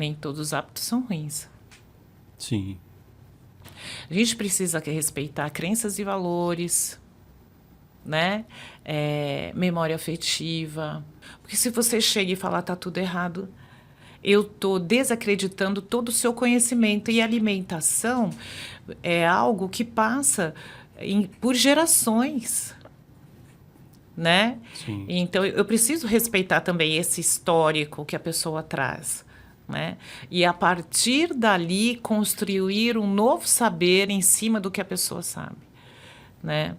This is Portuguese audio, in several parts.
nem todos os hábitos são ruins. Sim. A gente precisa respeitar crenças e valores, né? Memória afetiva. Porque se você chega e falar tá tudo errado, eu estou desacreditando todo o seu conhecimento. E alimentação é algo que passa por gerações, né? Sim. Então, eu preciso respeitar também esse histórico que a pessoa traz, né? E, a partir dali, construir um novo saber em cima do que a pessoa sabe, né?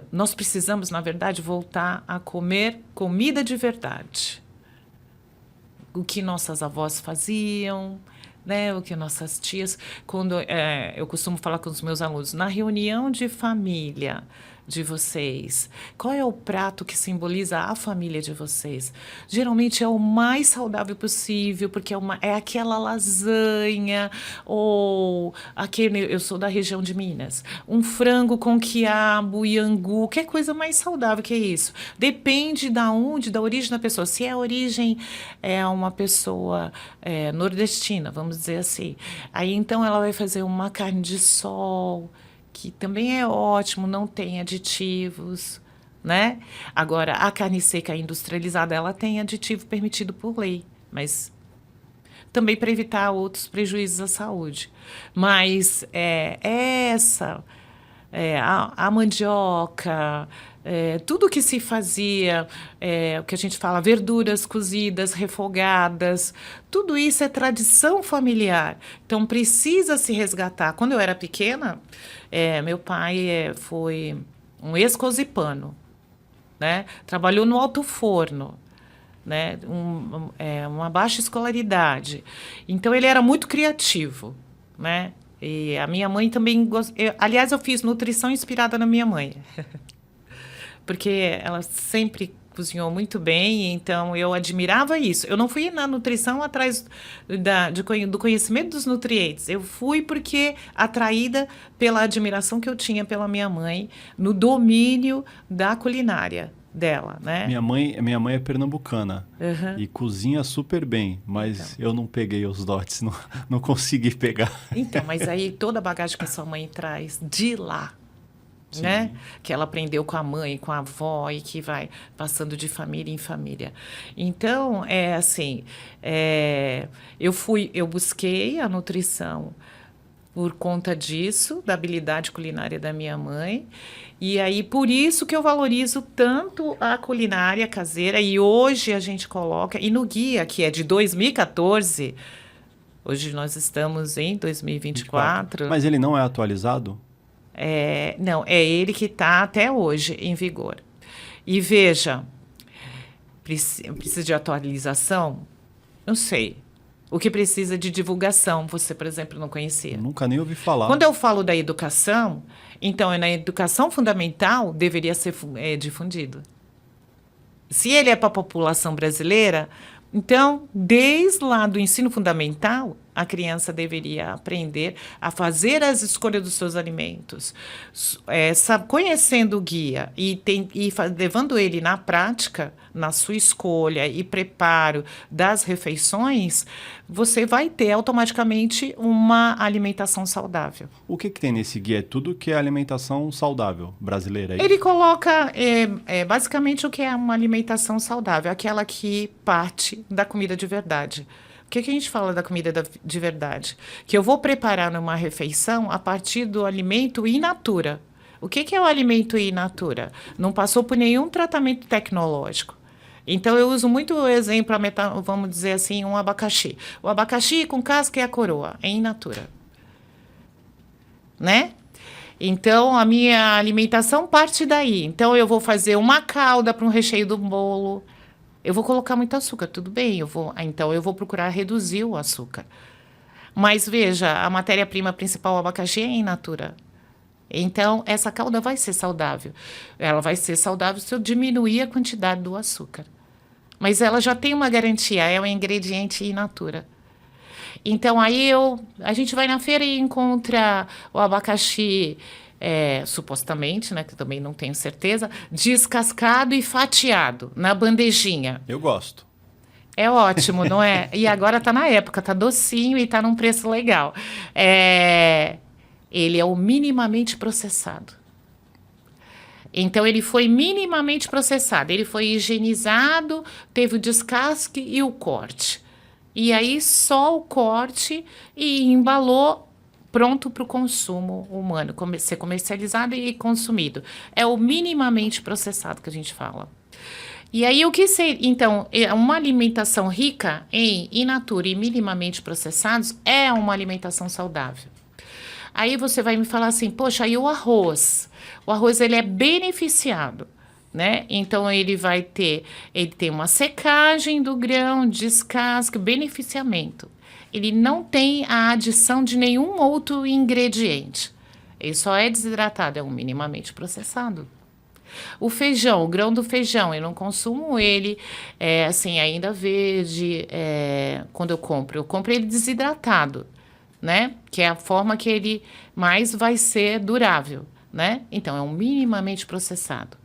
Nós precisamos, na verdade, voltar a comer comida de verdade. O que nossas avós faziam, né? O que nossas tias... Quando eu costumo falar com os meus alunos, na reunião de família de vocês, qual é o prato que simboliza a família de vocês? Geralmente é o mais saudável possível, porque é aquela lasanha, ou aquele, eu sou da região de Minas, um frango com quiabo e angu, que é coisa mais saudável que isso. Depende da origem da pessoa. Se a origem é uma pessoa nordestina, vamos dizer assim, aí então ela vai fazer uma carne de sol, que também é ótimo, não tem aditivos, né? Agora, a carne seca industrializada, ela tem aditivo permitido por lei, mas também para evitar outros prejuízos à saúde. Mas a mandioca, tudo que se fazia, o que a gente fala, verduras cozidas, refogadas, tudo isso é tradição familiar. Então, precisa se resgatar. Quando eu era pequena, meu pai foi um ex-cosipano, né? Trabalhou no alto forno, né? Uma baixa escolaridade. Então, ele era muito criativo, né? E a minha mãe também... Aliás, eu fiz nutrição inspirada na minha mãe. Porque ela sempre cozinhou muito bem, então eu admirava isso. Eu não fui na nutrição atrás do conhecimento dos nutrientes. Eu fui porque atraída pela admiração que eu tinha pela minha mãe no domínio da culinária dela, né? Minha mãe é pernambucana e cozinha super bem, mas Então. eu não peguei os dotes, não consegui pegar. Então, mas aí toda a bagagem que a sua mãe traz de lá, né? Que ela aprendeu com a mãe, com a avó e que vai passando de família em família. Então, eu busquei a nutrição por conta disso, da habilidade culinária da minha mãe. E aí, por isso que eu valorizo tanto a culinária caseira. E hoje a gente coloca, e no guia, que é de 2014, hoje nós estamos em 2024. Mas ele não é atualizado? Não, é ele que está até hoje em vigor. E veja, precisa de atualização? Não sei. O que precisa de divulgação, você, por exemplo, não conhecia. Eu nunca nem ouvi falar. Quando eu falo da educação, então, na educação fundamental, deveria ser difundido. Se ele é para a população brasileira, então, desde lá do ensino fundamental, a criança deveria aprender a fazer as escolhas dos seus alimentos. Conhecendo o guia e levando ele na prática, na sua escolha e preparo das refeições, você vai ter automaticamente uma alimentação saudável. O que tem nesse guia? É tudo que é alimentação saudável brasileira? Ele coloca basicamente o que é uma alimentação saudável, aquela que parte da comida de verdade. O que a gente fala da comida de verdade? Que eu vou preparar numa refeição a partir do alimento in natura. O que é o alimento in natura? Não passou por nenhum tratamento tecnológico. Então, eu uso muito o exemplo, vamos dizer assim, um abacaxi. O abacaxi com casca e a coroa, é in natura. Né? Então, a minha alimentação parte daí. Então, eu vou fazer uma calda para um recheio do bolo. Eu vou colocar muito açúcar, tudo bem. Então, eu vou procurar reduzir o açúcar. Mas, veja, a matéria-prima principal, o abacaxi, é in natura. Então, essa calda vai ser saudável. Ela vai ser saudável se eu diminuir a quantidade do açúcar. Mas ela já tem uma garantia, é um ingrediente in natura. Então, aí a gente vai na feira e encontra o abacaxi, supostamente, né, que eu também não tenho certeza, descascado e fatiado na bandejinha. Eu gosto. É ótimo, não é? E agora tá na época, tá docinho e tá num preço legal. Ele é o minimamente processado. Então, ele foi minimamente processado. Ele foi higienizado, teve o descasque e o corte. E aí, só o corte e embalou pronto para o consumo humano, ser comercializado e consumido. É o minimamente processado que a gente fala. E aí, o que seria. Então, uma alimentação rica em in natura e minimamente processados é uma alimentação saudável. Aí você vai me falar assim, poxa, aí o arroz? O arroz, ele é beneficiado, né? Então, ele tem uma secagem do grão, descasque, beneficiamento. Ele não tem a adição de nenhum outro ingrediente. Ele só é desidratado, é um minimamente processado. O feijão, o grão do feijão, eu não consumo ele assim, ainda verde, quando eu compro ele desidratado, né? Que é a forma que ele mais vai ser durável, né? Então, é um minimamente processado.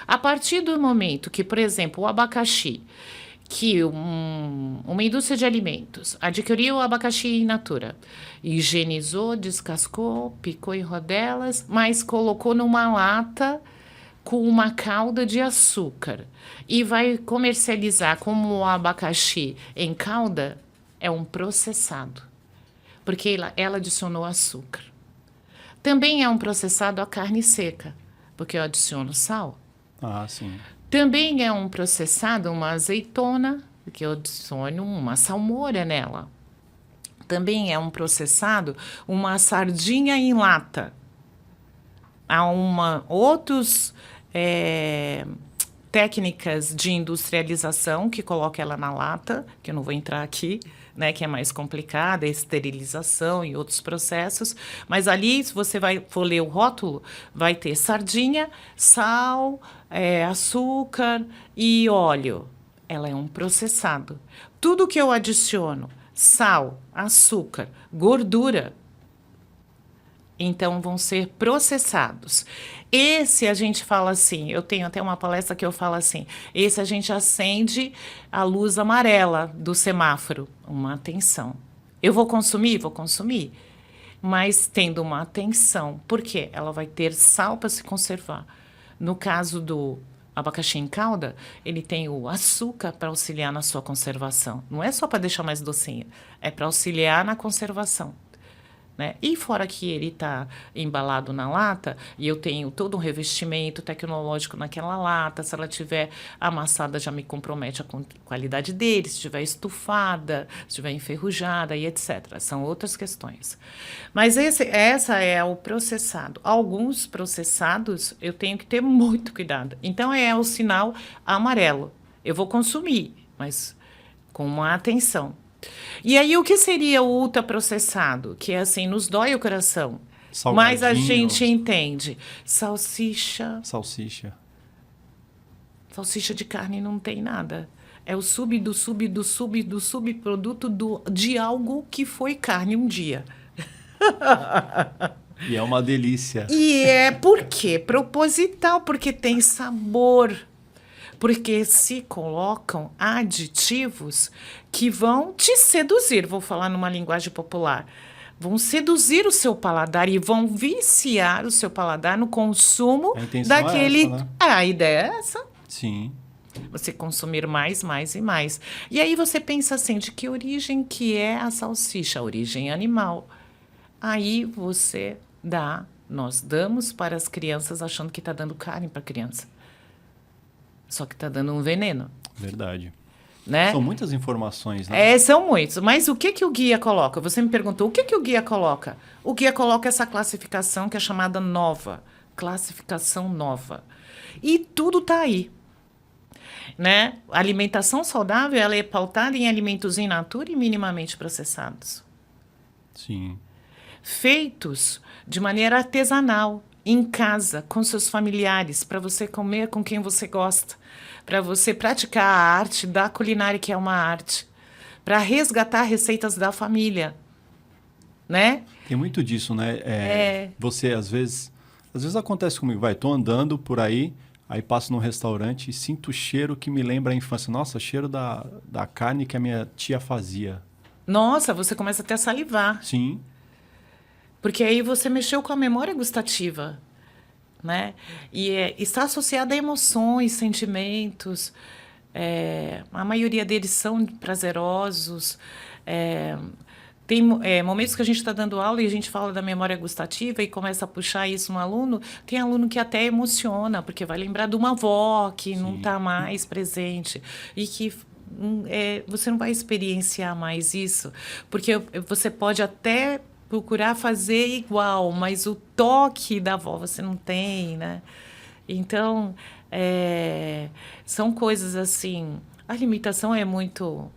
A partir do momento que, por exemplo, o abacaxi, que uma indústria de alimentos adquiriu o abacaxi in natura, higienizou, descascou, picou em rodelas, mas colocou numa lata com uma calda de açúcar e vai comercializar como o abacaxi em calda, é um processado, porque ela adicionou açúcar. Também é um processado a carne seca, porque eu adiciono sal. Ah, sim. Também é um processado uma azeitona, porque eu adiciono uma salmoura nela. Também é um processado uma sardinha em lata. Há outros técnicas de industrialização que coloca ela na lata, que eu não vou entrar aqui, né, que é mais complicada, esterilização e outros processos. Mas ali, se você for ler o rótulo, vai ter sardinha, sal, açúcar e óleo. Ela é um processado. Tudo que eu adiciono, sal, açúcar, gordura, então vão ser processados. Esse a gente fala assim, eu tenho até uma palestra que eu falo assim, esse a gente acende a luz amarela do semáforo, uma atenção. Eu vou consumir? Vou consumir, mas tendo uma atenção, porque ela vai ter sal para se conservar. No caso do abacaxi em calda, ele tem o açúcar para auxiliar na sua conservação. Não é só para deixar mais docinho, é para auxiliar na conservação. Né? E fora que ele está embalado na lata, e eu tenho todo um revestimento tecnológico naquela lata, se ela tiver amassada já me compromete a qualidade dele, se estiver estufada, se estiver enferrujada e etc. São outras questões. Mas essa é o processado. Alguns processados eu tenho que ter muito cuidado. Então é o sinal amarelo. Eu vou consumir, mas com uma atenção. E aí, o que seria o ultraprocessado? Que é assim, nos dói o coração. Salgadinho. Mas a gente entende. Salsicha. Salsicha. Salsicha de carne não tem nada. É o subproduto de algo que foi carne um dia. E é uma delícia. E é por quê? Proposital, porque tem sabor. Porque se colocam aditivos que vão te seduzir, vou falar numa linguagem popular, vão seduzir o seu paladar e vão viciar o seu paladar no consumo daquele... É essa, né? A ideia é essa. Sim. Você consumir mais, mais e mais. E aí você pensa assim, de que origem que é a salsicha? Origem animal. Aí nós damos para as crianças achando que está dando carne para a criança. Só que está dando um veneno. Verdade. Né? São muitas informações, né? São muitos. Mas o que o guia coloca? Você me perguntou, o que o guia coloca? O guia coloca essa classificação que é chamada nova. Classificação nova. E tudo está aí. Né? A alimentação saudável ela é pautada em alimentos in natura e minimamente processados. Sim. Feitos de maneira artesanal, em casa, com seus familiares, para você comer com quem você gosta, para você praticar a arte da culinária, que é uma arte, para resgatar receitas da família, né? Tem muito disso, né? Você, às vezes acontece comigo, tô andando por aí, Aí passo num restaurante e sinto o cheiro que me lembra a infância. Nossa, cheiro da carne que a minha tia fazia. Nossa, você começa até a salivar. Sim, Porque aí você mexeu com a memória gustativa, né? E está associada a emoções, sentimentos. A maioria deles são prazerosos. É, tem momentos que a gente está dando aula e a gente fala da memória gustativa e começa a puxar isso no aluno. Tem aluno que até emociona, porque vai lembrar de uma avó que não sim. está mais presente e que você não vai experienciar mais isso, porque você pode até procurar fazer igual, mas o toque da avó você não tem, né? Então, são coisas assim. A limitação é muito